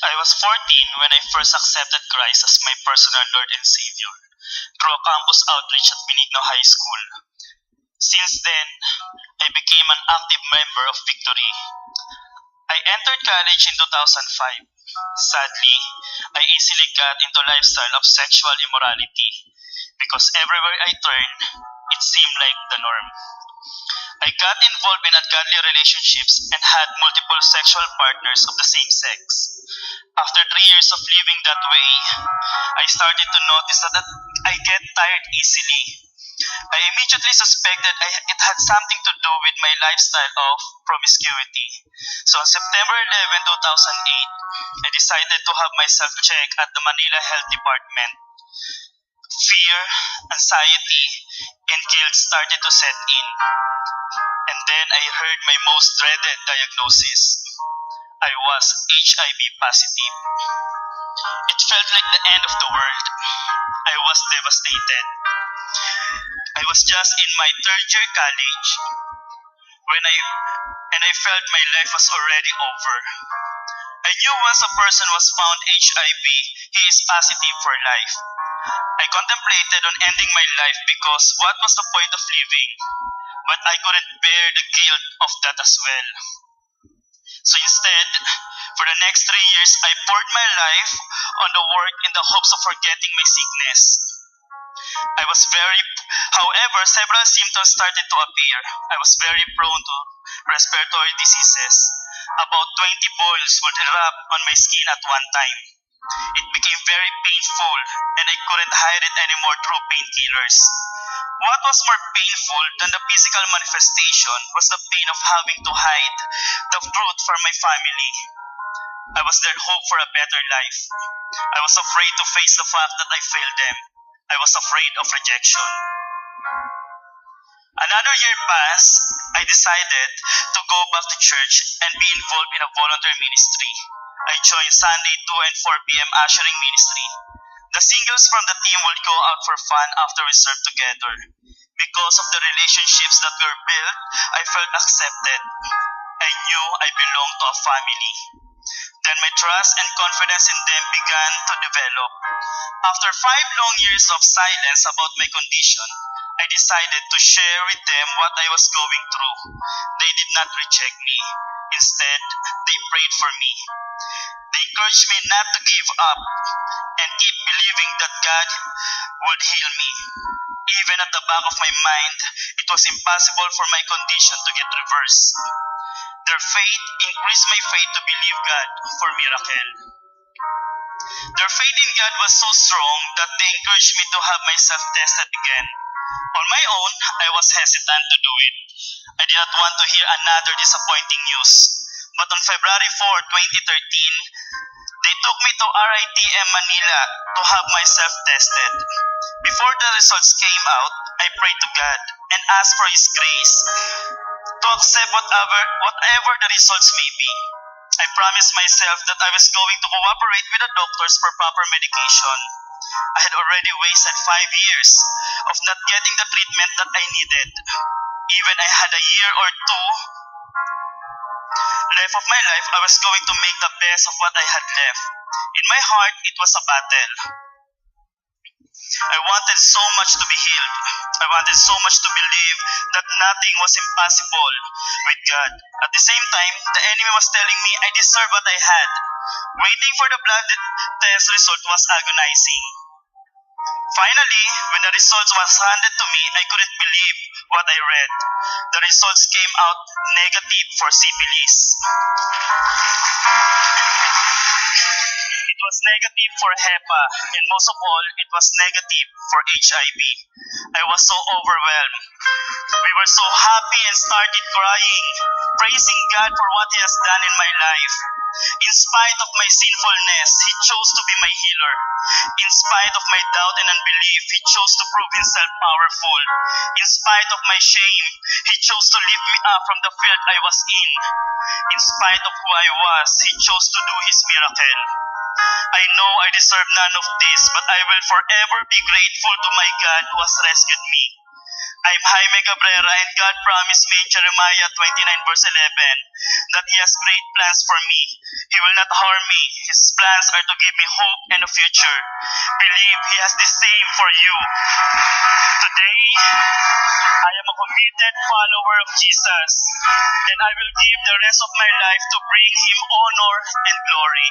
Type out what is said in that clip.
I was 14 when I first accepted Christ as my personal Lord and Savior through a campus outreach at Benigno High School. Since then, I became an active member of Victory. I entered college in 2005. Sadly, I easily got into lifestyle of sexual immorality because everywhere I turned, it seemed like the norm. I got involved in ungodly relationships and had multiple sexual partners of the same sex. After 3 years of living that way, I started to notice that I get tired easily. I immediately suspected it had something to do with my lifestyle of promiscuity. So on September 11, 2008, I decided to have myself checked at the Manila Health Department. Fear, anxiety, and guilt started to set in. And then I heard my most dreaded diagnosis. I was HIV positive. It felt like the end of the world. I was devastated. I was just in my third year college and I felt my life was already over. I knew once a person was found HIV, he is positive for life. I contemplated on ending my life because what was the point of living? But I couldn't bear the guilt of that as well. So instead, for the next 3 years, I poured my life on the work in the hopes of forgetting my sickness. However, several symptoms started to appear. I was very prone to respiratory diseases. About 20 boils would erupt on my skin at one time. It became very painful, and I couldn't hide it anymore through painkillers. What was more painful than the physical manifestation was the pain of having to hide the truth from my family. I was their hope for a better life. I was afraid to face the fact that I failed them. I was afraid of rejection. Another year passed. I decided to go back to church and be involved in a volunteer ministry. I joined Sunday 2 and 4 p.m. ushering ministry. The singles from the team would go out for fun after we served together. Because of the relationships that were built, I felt accepted. I knew I belonged to a family. Then my trust and confidence in them began to develop. After 5 long years of silence about my condition, I decided to share with them what I was going through. They did not reject me. Instead, they prayed for me. They encouraged me not to give up and keep believing that God would heal me. Even at the back of my mind, it was impossible for my condition to get reversed. Their faith increased my faith to believe God for miracle. Their faith in God was so strong that they encouraged me to have myself tested again. On my own, I was hesitant to do it. I did not want to hear another disappointing news. But on February 4, 2013, they took me to RITM Manila to have myself tested. Before the results came out, I prayed to God and asked for His grace to accept whatever the results may be. I promised myself that I was going to cooperate with the doctors for proper medication. I had already wasted 5 years of not getting the treatment that I needed. Even I had a year or two left of my life, I was going to make the best of what I had left. In my heart, it was a battle. I wanted so much to be healed. I wanted so much to believe that nothing was impossible with God. At the same time, the enemy was telling me I deserved what I had. Waiting for the blood test result was agonizing. Finally, when the results was handed to me, I couldn't believe what I read. The results came out negative for syphilis. It was negative for HEPA, and most of all, it was negative for HIV. I was so overwhelmed. We were so happy and started crying, praising God for what He has done in my life. In spite of my sinfulness, He chose to be my healer. In spite of my doubt and unbelief, He chose to prove Himself powerful. In spite of my shame, He chose to lift me up from the filth I was in. In spite of who I was, He chose to do His miracle. I know I deserve none of this, but I will forever be grateful to my God who has rescued me. I'm Jaime Cabrera, and God promised me in Jeremiah 29 verse 11 that He has great plans for me. He will not harm me. His plans are to give me hope and a future. Believe He has the same for you. Today, I am a committed follower of Jesus, and I will give the rest of my life to bring Him honor and glory.